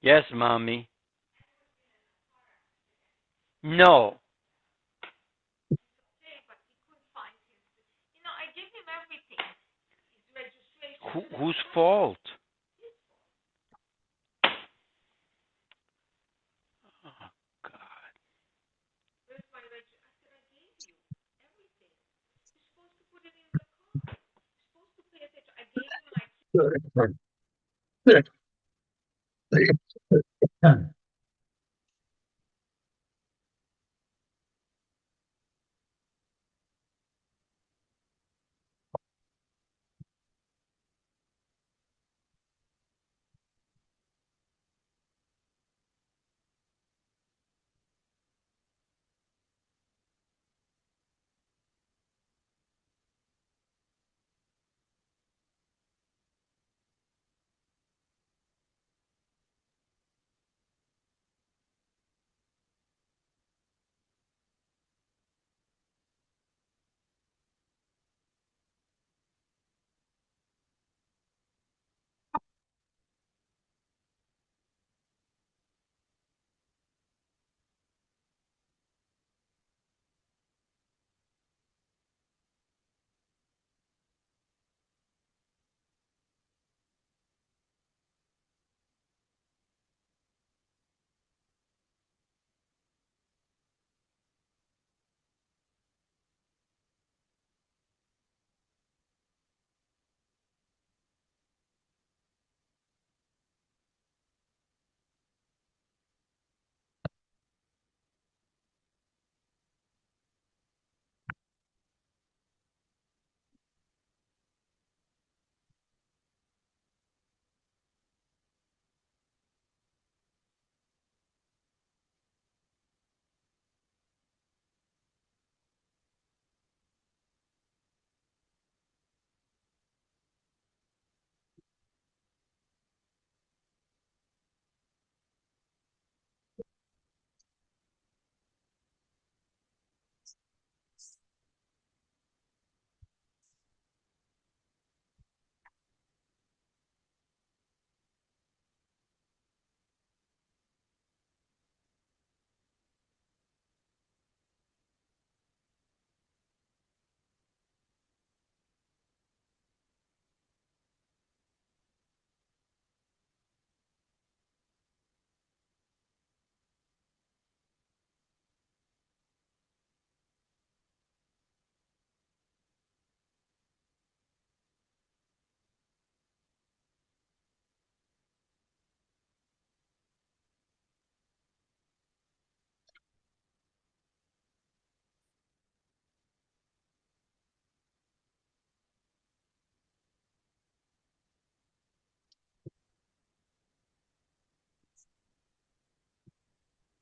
Yes, mommy. No. Whose fault? Oh, God.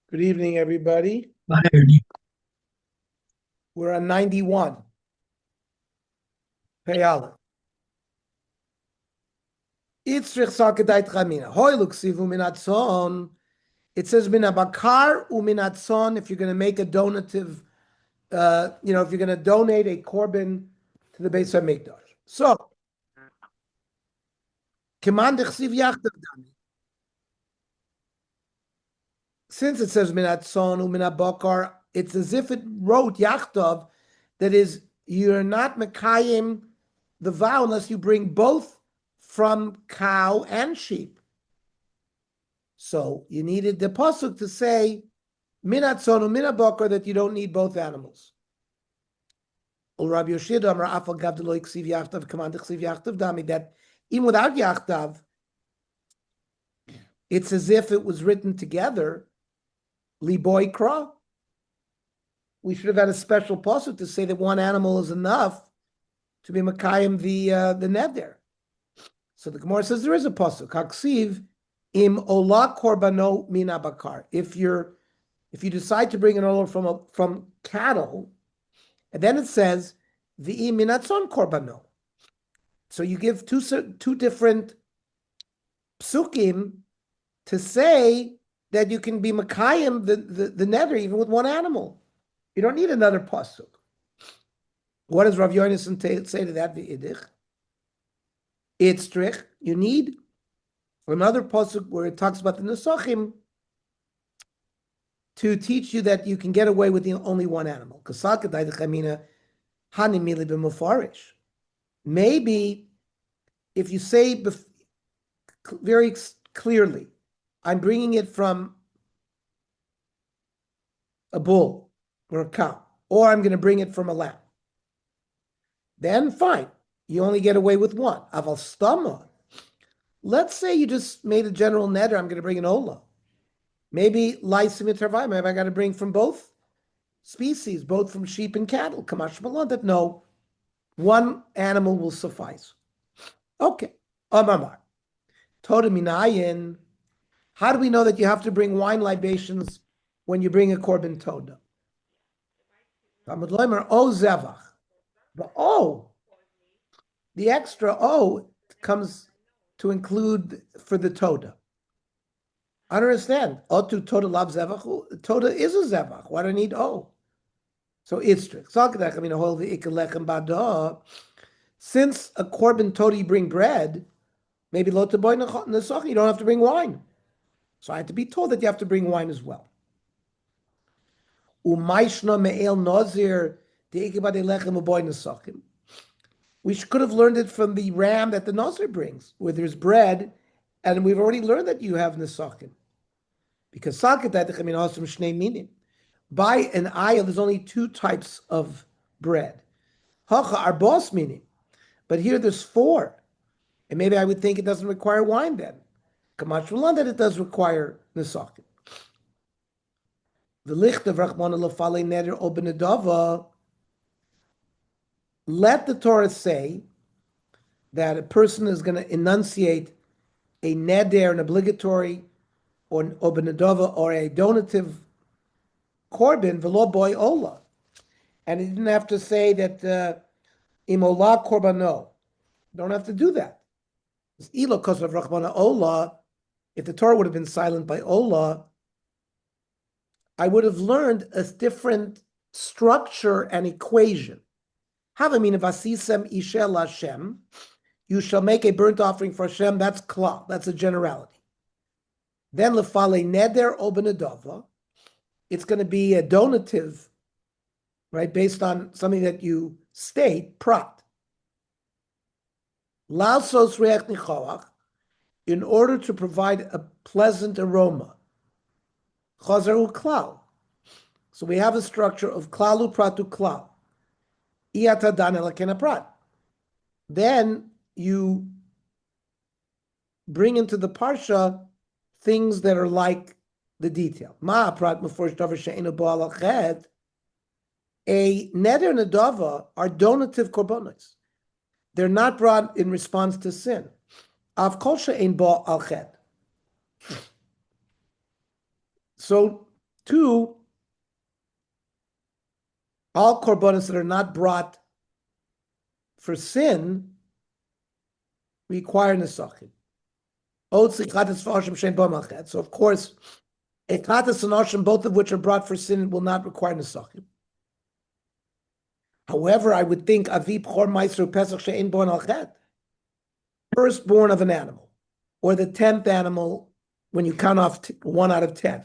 Good evening, everybody. We're on 91. Peyala. Itzrich sakadait chamina. Hoy luksivu minatzon. It says minabakar uminatzon. If you're going to make a donative, if you're going to donate a korban to the Beis Hamikdash. So, keman dechsiv yachtav dami. Since it says minatzon uminabakar, it's as if it wrote yachtav, that is, you're not mekayim the vow unless you bring both from cow and sheep. So you needed the pasuk to say minatzonu minabakar, that you don't need both animals. That even without yachtav, it's as if it was written together. Liboy kra. We should have had a special pasuk to say that one animal is enough to be makayim the neder. So the Gemara says there is a pasuk. Haksiv im ola korbano mina bakar. If you decide to bring an olah from cattle, and then it says the minatzon korbano. So you give two different psukim to say that you can be makayim the neder even with one animal. You don't need another pasuk. What does Rav Yonason say to that v'idich? It's trich. You need Another pasuk where it talks about the nesachim to teach you that you can get away with only one animal. Maybe if you say very clearly, I'm bringing it from a bull or a cow, or I'm going to bring it from a lamb, then fine, you only get away with one. Aval stama. Let's say you just made a general neder, I'm going to bring an ola. Maybe laisim tarvai, maybe I got to bring from both species, both from sheep and cattle. Kamash malon, that no, one animal will suffice. Okay. Amamar. Toda minayin. How do we know that you have to bring wine libations when you bring a korban toda? Talmud Loimer, o zevach. The o, the extra o comes to include for the toda. I don't understand. Otu toda lav zevach. Toda is a zevach. Why do I need o? So it's strict. Since a korban toda you bring bread, maybe lo teboy nesach, you don't have to bring wine. So I had to be told that you have to bring wine as well. Umayshna me'el nazir de'ikibade lechem uboy nesachim. We could have learned it from the ram that the nazir brings, where there's bread, and we've already learned that you have nesachim. Because saket datechem in asum shnei minim. By an ayah, there's only two types of bread. Hacha are boss minim, but here there's four, and maybe I would think it doesn't require wine then. Kamash v'lan that it does require nesachim. The licht of Rachmana lefalei neder o benedava. Let the Torah say that a person is going to enunciate a neder, an obligatory, or an benedava, or a donative korban v'lo boy ola, and he didn't have to say that imola korbano. Don't have to do that. Ilo kosav Rachmana ola. If the Torah would have been silent by ola, I would have learned a different structure and equation. Havamina vasisem ishel Hashem. You shall make a burnt offering for Hashem. That's klal. That's a generality. Then lefale neder o benedava. It's going to be a donative, right, based on something that you state, prat. Lasos reach nichoach, in order to provide a pleasant aroma. Chazaru klal. So we have a structure of klalu pratu klal. Iatadan elakena prat. Then you bring into the parsha things that are like the detail. Ma prat meforish davar she'enu bo al ched. A neder and a dava are donative korbanos. They're not brought in response to sin. Av kol she'en bo al ched. So, two, all korbanos that are not brought for sin require nesachim. So, of course, ekatas and oshim, both of which are brought for sin, will not require nesachim. However, I would think avi b'chor ma'aser pesach she'en bo al chet, firstborn of an animal, or the 10th animal when you count off 1 out of 10,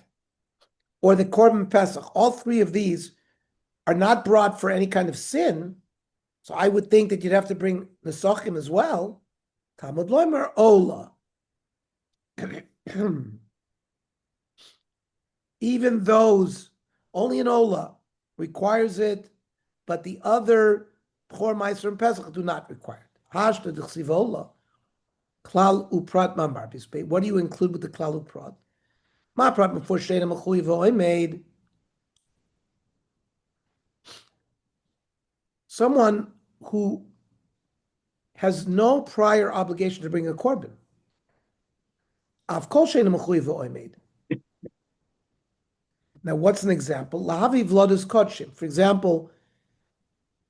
or the korban pesach. All three of these are not brought for any kind of sin, so I would think that you'd have to bring nesachim as well. Talmud loimer ola. Even those, only an ola requires it, but the other B'chor Ma'aser and Pesach do not require it. Hashta d'chsiv ola, klal uprat mamar bispei. What do you include with the klal uprat? Ma prat before sheina mechuyev oimed. Someone who has no prior obligation to bring a korban. Av kol sheina mechuyev oimed. Now, what's an example? Lahavi vlodus kotshim. For example,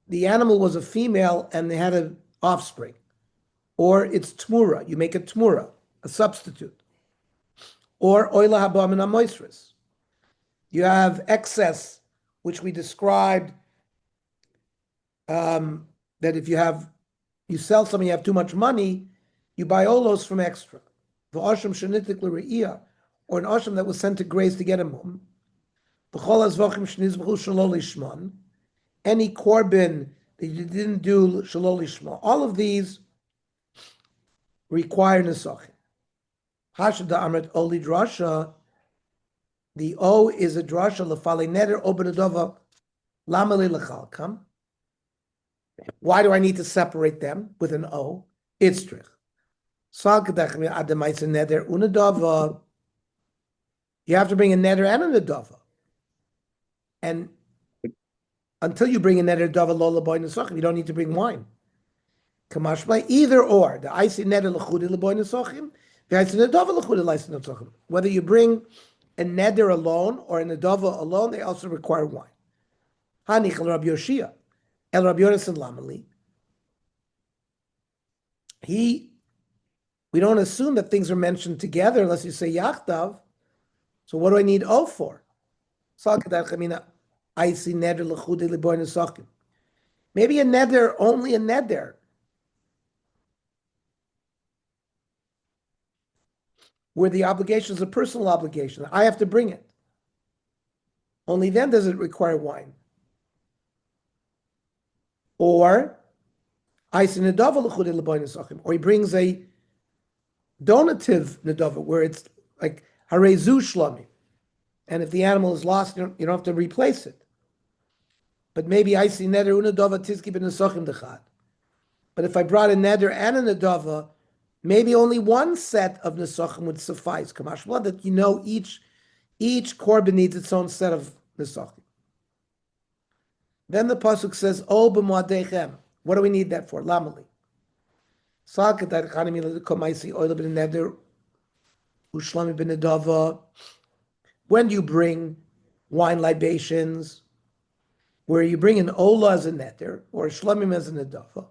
the animal was a female and they had an offspring. Or it's tmura. You make a tmura, a substitute. Or oila haba min hamoisris. You have excess, which we described, that if you sell something, you have too much money, you buy olos from extra. v'asham shenitik l're'iyah, or an asham that was sent to graze to get a mum, v'chol hazvachim shnizbchu shalol lishman, any korban that you didn't do shalol lishma, all of these require nesachim. Hashad amrit oli drasha, the O is a drasha l'falei neder o benedova lamali lechalkam. Why do I need to separate them with an O? Itztrich. You have to bring a neder and a nedava. And until you bring a neder dava lola boy nesachim, you don't need to bring wine. Kamashma, either or. The icy neder lechudi leboy nesachim, the icy nedava lechudi leisen nesachim. Whether you bring a neder alone or a nedava alone, they also require wine. Hanichel Rabbi Yoshia, El Rabbi Yonasan Lamali. We don't assume that things are mentioned together unless you say yachtav. So what do I need O for? Maybe a neder, only a neder, where the obligation is a personal obligation. I have to bring it. Only then does it require wine. Or or he brings a donative nedava, where it's like harezu shlami, and if the animal is lost, you don't have to replace it. But maybe I see neder unadava tizki ben nesachim dechad. But if I brought a neder and a nedava, maybe only one set of nesachim would suffice. Kamash blood that each korban needs its own set of nesachim. Then the pasuk says, "O b'moadechem." What do we need that for? Lamali. When do you bring wine libations? Where you bring an ola as a neder, or a shlamim as a nedava,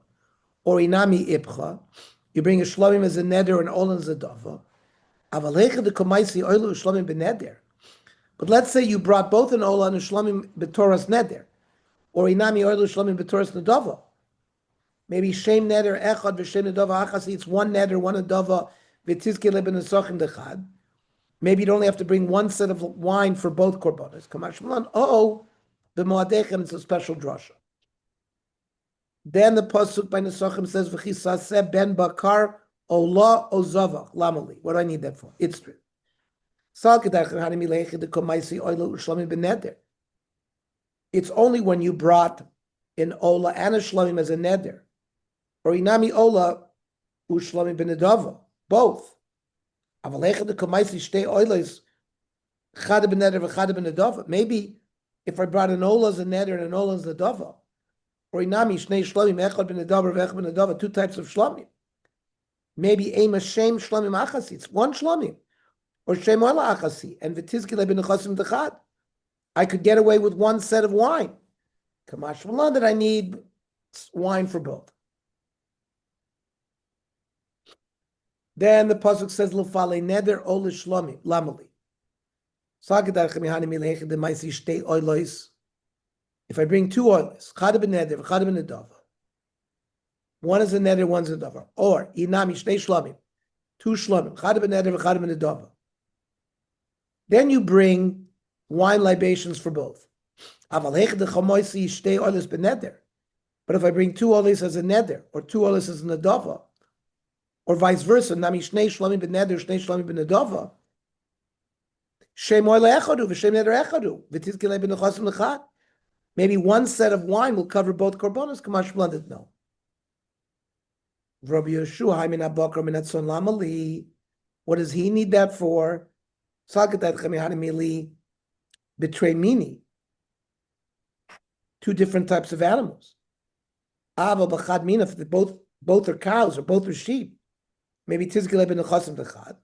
or inami ipcha, you bring a shlamim as a neder, or an ola as a dava. But let's say you brought both an ola and a shlamim b'toras neder, or inami oila shlamim b'toras nedava. Maybe shem neder echad v'shem nedava achasi. It's one neder, one nedava v'tizke leben nesachim dechad. Maybe you'd only have to bring one set of wine for both korbanos. Kamash malan. The moadechem is a special drasha. Then the pasuk by nesachim says v'chisaseh ben bakar ola ozavach lamali. What do I need that for? It's true. It's only when you brought an ola and a shlamim as a neder, or inami ola ushlamim benedava, both. Maybe if I brought an ola as a neder and an ola as a dava, or inami shnei shlamim echad benedava v'echad benedava, two types of shlamim. Maybe aim a shem shlamim achasi, it's one shlamim, or shem ola achasi, and v'tizkile b'nechasim dechad. I could get away with one set of wine. Kamash v'lan that I need wine for both. Then the pasuk says l'falei neder ol shlami lamali. If I bring two oils, chad ben neder, chad ben nedava, one is a neder, one's a nedava, or inami shtei shlamim, two shlamim, chad ben neder, chad ben nedava. Then you bring wine libations for both. But if I bring two olis as a neder, or two olis as a nedava, or vice versa, nami shnei shlamim ben neder, shnei shlamim ben nedava, shem oil echadu, v'shem neder echadu, v'tizkilei ben nechasim lechad. Maybe one set of wine will cover both korbanos. Kamash blended, no. Rabbi Yeshua, min abakar min atzon lamali. What does he need that for? Saketat chemihanimili. Betray mini, two different types of animals. Ava b'chad mina, if both are cows or both are sheep. Maybe tizgile ben nechasim dechad.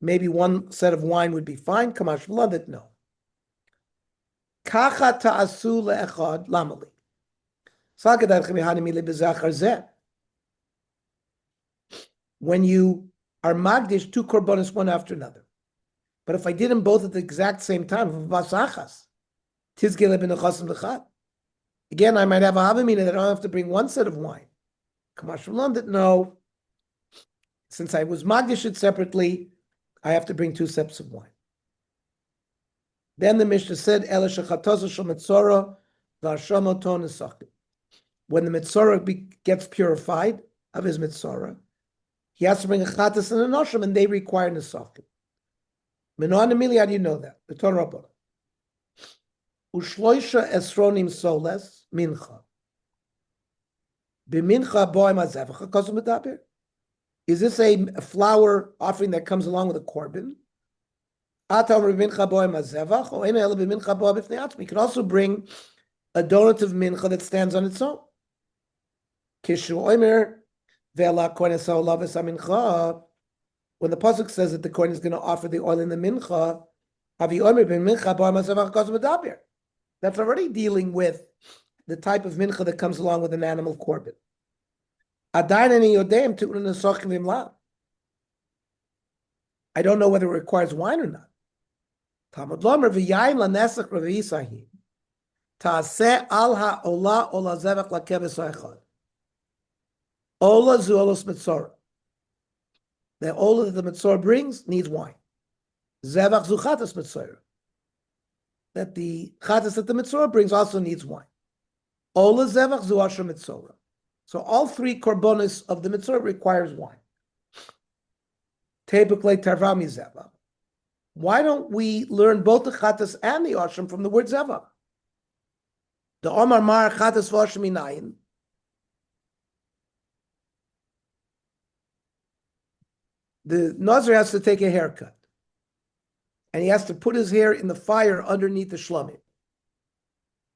Maybe one set of wine would be fine. Kamash v'ladet, no. Kacha ta'asu le'echad lamali. Sagadar chemihanimili b'zachar zeh. When you are magdish two korbanos one after another. But if I did them both at the exact same time, again, I might have a havamina that I don't have to bring one set of wine. Kamash that no. Since I was magdish it separately, I have to bring 2 steps of wine. Then the Mishnah said, when the Mitzorah gets purified of his Mitzorah, he has to bring a Chatas and a Noshim, and they require Nesakim. Menon Emili, how do you know that? The Torah Rabbah. Ushloisha esronim soles mincha. B'mincha boim azevacha kosum medaber. Is this a flower offering that comes along with a korban? You can also bring a donative mincha that stands on its own. When the pasuk says that the kohen is going to offer the oil in the mincha, that's already dealing with the type of mincha that comes along with an animal korban. I don't know whether it requires wine or not. Talmud Lomer v'yayin lanesach revi'isahim ta'aseh al ha'ola ola zevach lakebes ha'echad ola zu olos mitzorah. The ola that the mitzorah brings needs wine. Zevach zu chatas mitzorah. That the chatas that the mitzorah brings also needs wine. Ola zevach zu asher mitzorah. So all 3 korbanos of the mitzorah requires wine. Tebukle tarvami zevach. Why don't we learn both the chatas and the asham from the word zevach? The Omar Mar chatas v'asham inayin. The Nazir has to take a haircut, and he has to put his hair in the fire underneath the shlamim.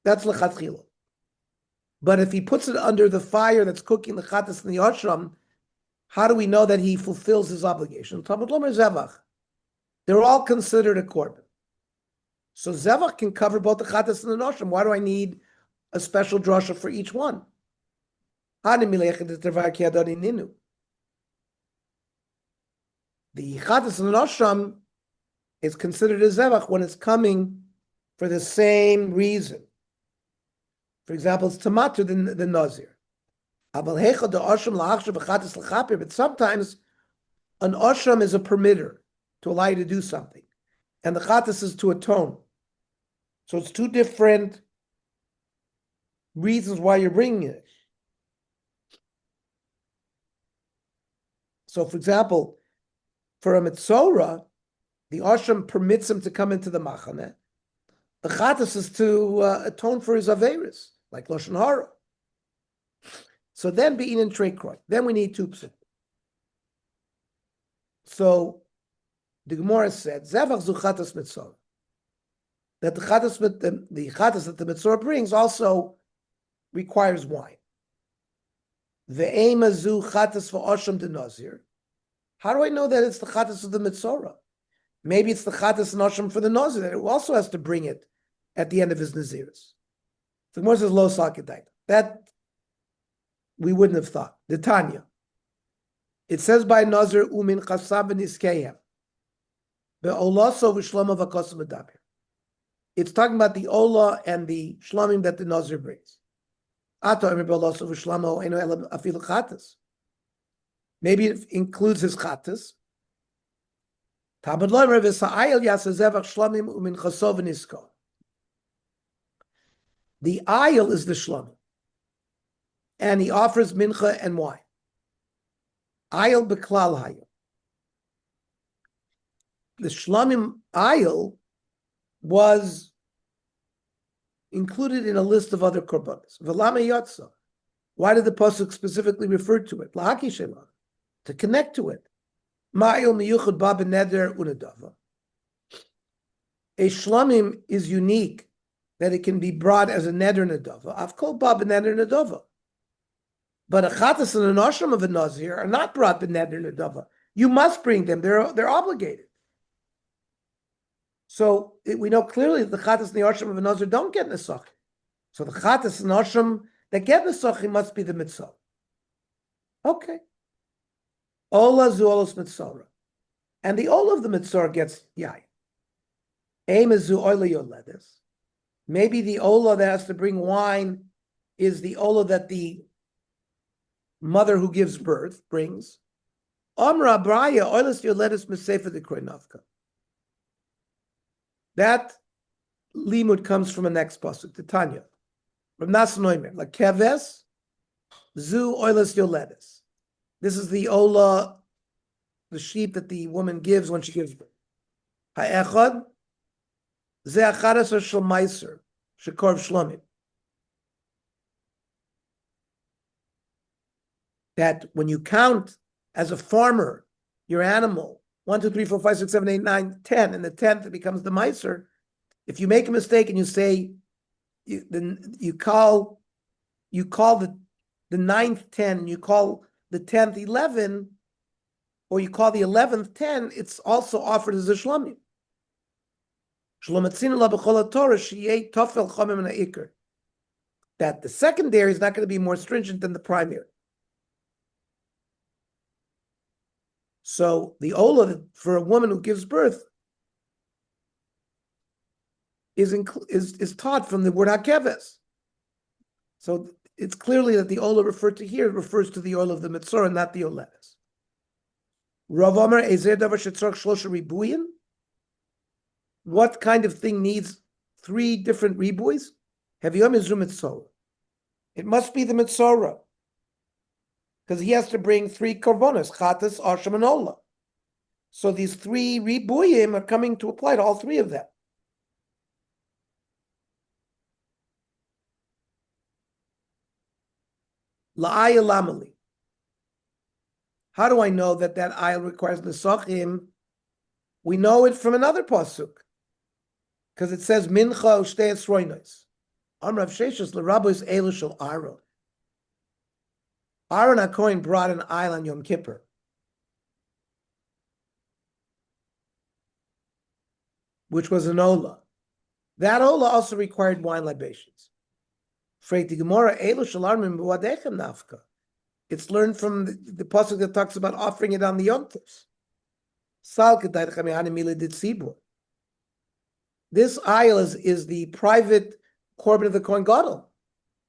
That's lechatchila. But if he puts it under the fire that's cooking the chatas and the asham, how do we know that he fulfills his obligation? Talmud Lomer zevach. They're all considered a korban. So zevach can cover both the chatas and the noshim. Why do I need a special drasha for each one? The chatas and the noshim is considered a zevach when it's coming for the same reason. For example, it's tamatu the nazir. But sometimes an asham is a permitter to allow you to do something, and the chatas is to atone. So it's 2 different reasons why you're bringing it. So, for example, for a mitzorah, the asham permits him to come into the machaneh. The chatas is to atone for his averis, like lashon hara. So then be'in and trekroi. Then we need 2 psukim. So the Gemara said, "Zevach zu chatas mitzorah." That the chatas that the mitzorah brings also requires wine. Ve'ema zu chatas v'osham de nazir. How do I know that it's the chatas of the mitzorah? Maybe it's the chatas and osham for the nazir that it also has to bring it at the end of his naziris. The Gemara says lo sakidait. That we wouldn't have thought. The Tanya. It says by nazir umin chasav v'niskehem. It's talking about the ola and the shlamim that the nazir brings. Maybe it includes his chatas. The ayil is the shlamim, and he offers mincha and wine. Ayil beklal hayil. The shlamim ayil was included in a list of other korbanos. V'lama yotza. Why did the pasuk specifically refer to it? Lahaki shema, to connect to it. Ma'ayil miyuchad ba b'neder unadava. A shlamim is unique that it can be brought as a neder nadava. I've called ba b'neder nadava. But a chatas and an ashram of a nazir are not brought b'neder nadava. You must bring them. They're obligated. So we know clearly that the chatas and the ashram of a nazir don't get nesach. So the chatas and ashram that get nesach must be the mitzvah. Okay. Ola zu olos mitzvah. And the ola of the mitzvah gets yayin. Aim is zu oila yoledes. Maybe the ola that has to bring wine is the ola that the mother who gives birth brings. Amra Braya, oilus yoledis mesefer de kroinavka. That limud comes from the next pasuk, the Tanya. From Nasanoimer, like keves, zu oilus yoledis. This is the ola, the sheep that the woman gives when she gives birth. Ha'echad, ze achadas or shel meiser, shekorv shlomim. That when you count as a farmer your animal, 1, 2, 3, 4, 5, 6, 7, 8, 9, 10, and the 10th it becomes the meiser. If you make a mistake and you say, you call the 9th 10, and you call the 10th 11, or you call the 11th 10, it's also offered as a shlomim. That the secondary is not going to be more stringent than the primary. So the ola for a woman who gives birth is taught from the word hakeves. So it's clearly that the ola referred to here refers to the ola of the mitzvah, not the oleves. Rav Omer ezer davar shetzarach shlosha ribuyin. What kind of thing needs 3 different ribuys? Haviyom izru mitzvah. It must be the mitzvah, because he has to bring 3 korbanos, chatas, asham, and ola. So these 3 ribuyim are coming to apply to all 3 of them. La'aya lamali. How do I know that ayah requires nesachim? We know it from another pasuk, because it says mincha ushtei esroinos. Amrav sheshus l'rabos elu shel Aaron. Aaron HaKohen brought an ayah on Yom Kippur. Which was an ola. That ola also required wine libations. It's learned from the pasuk that talks about offering it on the yontos. This ayah is the private korban of the Kohen Gadol.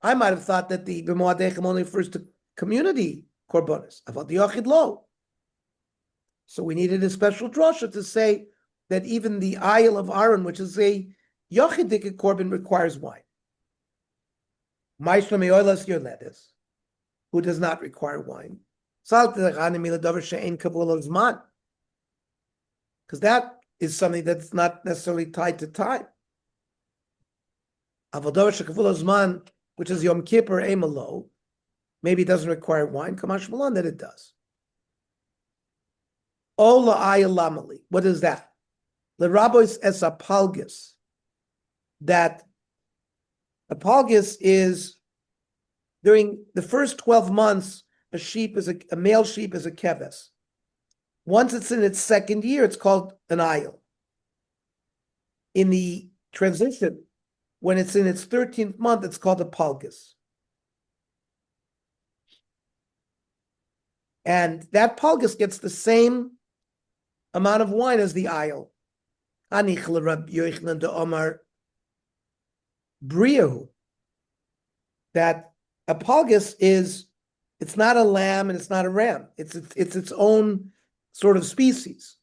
I might have thought that the b'moadechem only refers to community korbanos. I thought the yachid lo. So we needed a special drasha to say that even the ayah of Aaron, which is a yachidik korban, requires wine. Who does not require wine? Because that is something that's not necessarily tied to time. Which is Yom Kippur Emelo, maybe it doesn't require wine. Kamash Malan, that it does. Ola ayalamali. What is that? The rabbis es apalgis. That apalgis is during the first 12 months, a male sheep is a keves. Once it's in its 2nd year, it's called an ayil. In the transition, when it's in its 13th month, it's called a palgus. And that palgus gets the same amount of wine as the ayil. Anich Rab Yochanan de Omar Briahu. That a palgus it's not a lamb and it's not a ram. It's its own sort of species.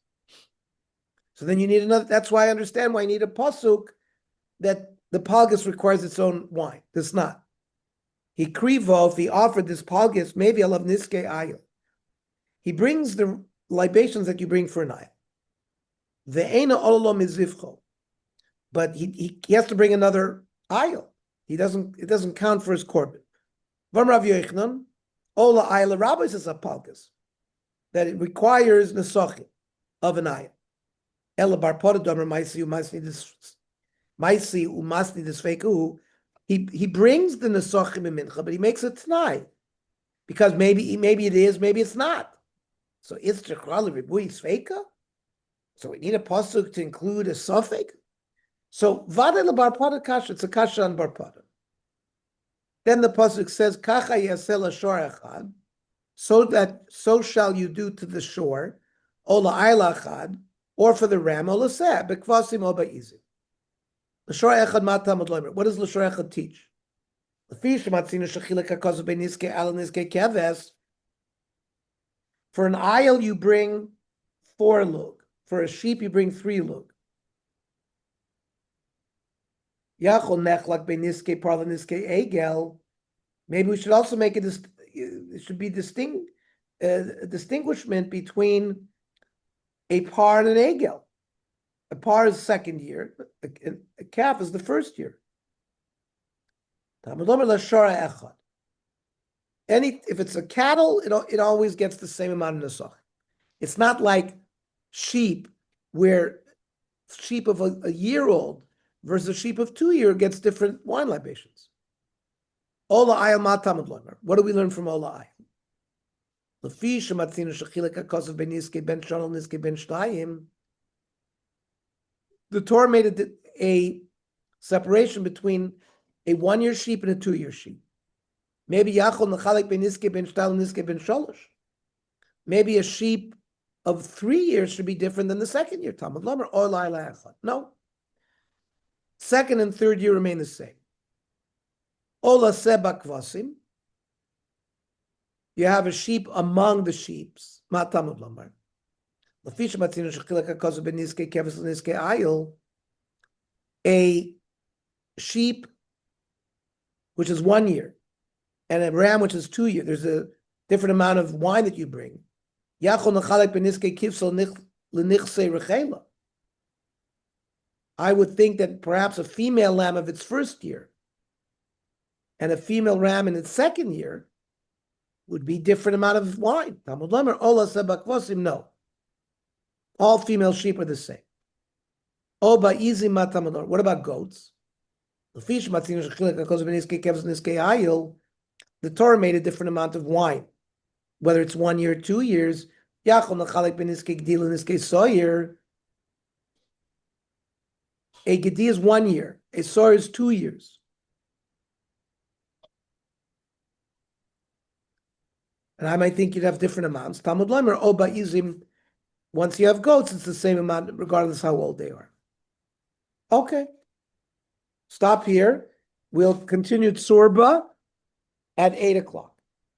So then you need another. That's why I understand why you need a pasuk that the palgus requires its own wine. Does not. He krivo, if he offered this palgus, maybe I'll have niske ayil. He brings the libations that you bring for an ayil. Ve'ena ololo mizivcho. But he has to bring another ayil. It doesn't count for his korban. Vam Rav Yochanan, ola ayil rabbis is a palgus. That it requires nesachim of an ayil. Ela bar podadomer maisi umasni desfeiku. He brings the nesachim in mincha, but he makes a t'nai, because maybe it is, maybe it's not. So it's techrali ribui sveika. So we need a pasuk to include a suffix. So vada le bar pada kasha. It's a kasha on bar pada. Then the pasuk says kacha yasel ashor echad. So shall you do to the shore, ola ayla echad, or for the ram, ola seh bekvasim o ba'izim. L'shor echad matam odloimer. What does l'shor echad teach? L'fi shematzinu shechilek hakazu beiniske ala niske keves. For an ayil, you bring 4 lug. For a sheep, you bring 3 lug. Yachol nechlak beniske parla niske egel. Maybe we should also make it should be distinguishment between a par and an egel. A par is second year. A calf is the first year. If it's a cattle, it always gets the same amount of nesach. It's not like sheep, where sheep of a year old versus a sheep of 2 year gets different wine libations. Ola ayel ma tamud lomer. What do we learn from Ola ayel? Lefi shematzinu shechilek hakosav ben niske ben shonol niske ben shtayim. The Torah made a separation between a 1 year sheep and a 2 year sheep. Maybe yachol nechalek ben niske ben shtayim niske ben sholosh. Maybe a sheep of 3 years should be different than the second year. Tamud lomer Ola ayel echad. No. Second and third year remain the same. Ola seba kvasim. You have a sheep among the sheeps. Ma tamud lomer. A sheep which is 1 year and a ram which is 2 years. There's a different amount of wine that you bring. I would think that perhaps a female lamb of its first year and a female ram in its second year would be different amount of wine. No. All female sheep are the same. What about goats? The Torah made a different amount of wine, whether it's 1 year, 2 years. A gedi is 1 year. A soyer is 2 years. And I might think you'd have different amounts. Talmud Lomer, izim. Once you have goats, it's the same amount, regardless how old they are. Okay. Stop here. We'll continue Tsurba at 8 o'clock.